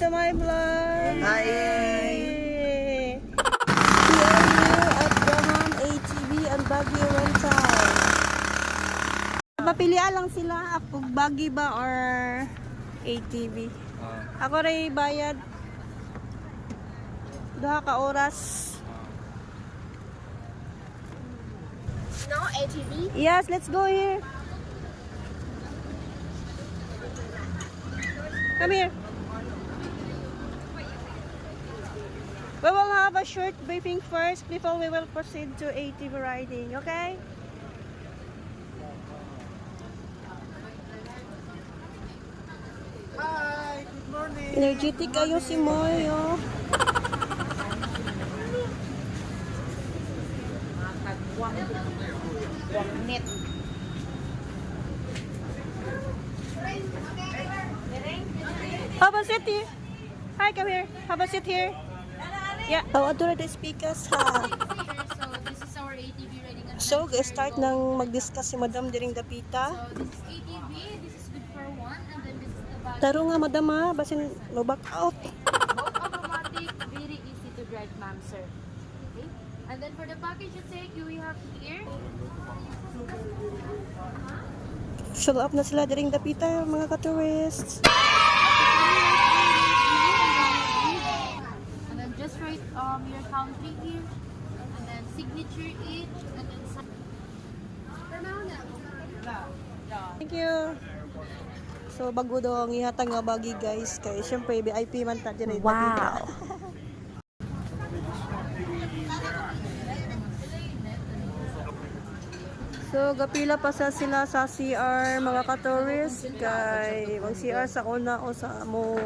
to my vlog! Hi! We are here at Graham ATV and Baguio Rental. Mapilian lang sila kung Baguio ba or ATV. Ako rin bayad 2 ka oras. No, ATV? Yes, let's go here. Come here. We will have a short briefing first before we will proceed to ATV riding, okay? Hi! Good morning! Energetic kayo si Moy, oh. Have a seat here. Hi, come here. Have a seat here. Yeah. Tawad doon na speakers, ha. So this is our ATV riding adventure. So, start nang mag-discuss si Madam diring dapita. So this is ATV, this is good for one, and then this is the bag. Taro nga, Madam, ha. Basin, no back out. Both automatic, very easy to drive, ma'am, sir. Okay? And then for the package you take, we have here. Fill up na sila diring dapita, mga ka-tourists. And then just write your country here, and then signature it, and then sign. Thank you. So, bago daw ang ihatag nga bagi, guys. Kaya, syempre, VIP man ta diring dapita. So, gapila pa sa sila sa CR, mga ka-tourist. Kay, mag-CR sa una o sa mo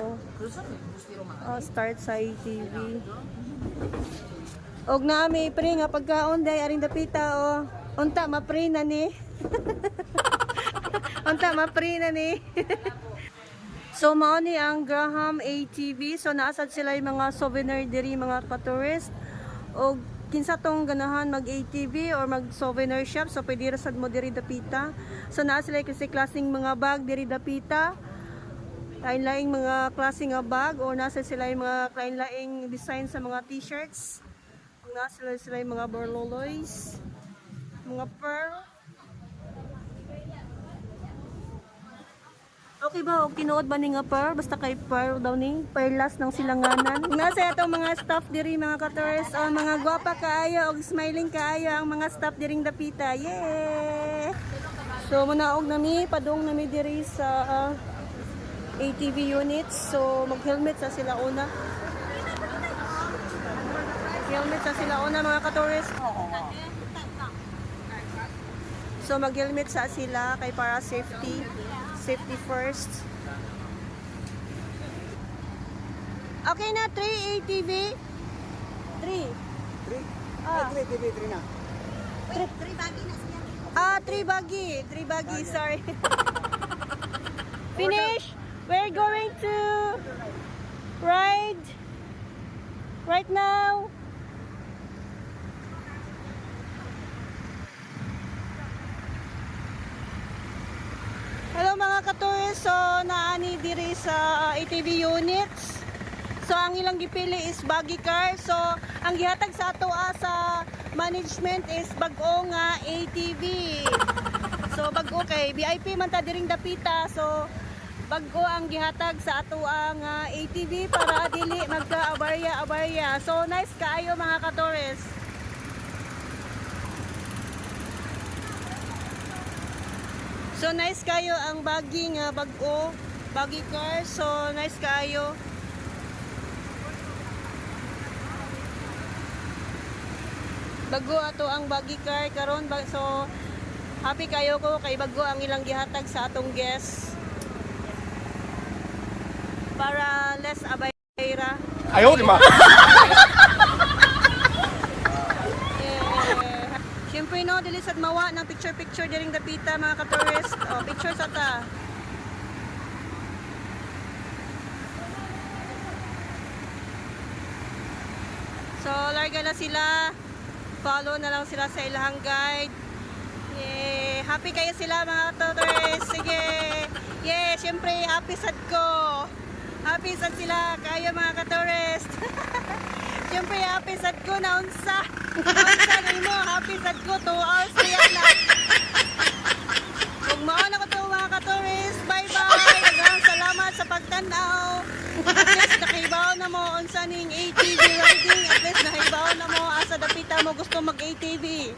start sa ATV. Og na may pre nga pagkaon day aring dapita o. Unta ma-pre na ni. Unta ma-pre na ni. So, mao ni ang Graham ATV. So, naasad sila yung mga souvenir diri, mga ka-tourist. Og kinsa tong ganahan mag-ATV or mag-souvenir shop, so pwede rasad mo diri dapita. So naa sila kasi klaseng mga bag diri dapita. Lain-laing mga klaseng nga bag or nasa sila yung mga lain-laing design sa mga t-shirts. Nasa sila yung mga borloloys, mga pearl. Okay ba? O tinuod ba ni nga pearl? Basta kay pearl daw ni. Perlas ng silanganan. Nasa itong mga staff diri, mga ka-tourist. O mga gwapa kaayo o smiling kaayo ang mga staff diring dapita. Yay! So munaog nami, padung nami diri sa ATV units. So mag-helmet sa sila una. Helmet sa sila una, mga ka-tourist. So mag-helmet sa sila kay para safety. Safety first. Okay na, 3 ATV. 3. 3 TV, 3 na. 3 buggy na siya. 3 buggy, sorry. Finish. We're going to ride right now. Hello mga ka-tourist, so naani diri sa ATV units. So ang ilang gipili is buggy car. So ang gihatag sa ato sa management is bag-o nga ATV. So bag-o kay VIP man ta diring dapita. So bag-o ang gihatag sa ato nga ATV para dili magka-abarya-abarya. So nice kaayo mga ka-tourist. So nice kayo ang buggy nga bag-o, buggy car. So nice kayo. Bago ato ang buggy car karon, so happy kayo ko kay bago ang ilang gihatag sa atong guests. Para less abayra. Ayaw, di ma! Siyempre no, dili sad mawa ng picture diring dapita mga ka-tourist. Oh, picture sa ta. So, larga na sila. Follow na lang sila sa ilahang guide. Yay! Happy kayo sila mga ka-tourist. Sige! Yay! Siyempre, happy sad ko. Happy sad sila kayo mga ka-tourist. Siyempre happy sad ko na unsa. Unsa nimo happy sad ko 2 hours kaya na. Kung mauna ko to mga ka-tourist, bye-bye. Daghang salamat sa pagtanaw. At least nakahibaw na mo unsa ning ATV riding. At least nakahibaw na mo asa dapita mo gusto mag ATV.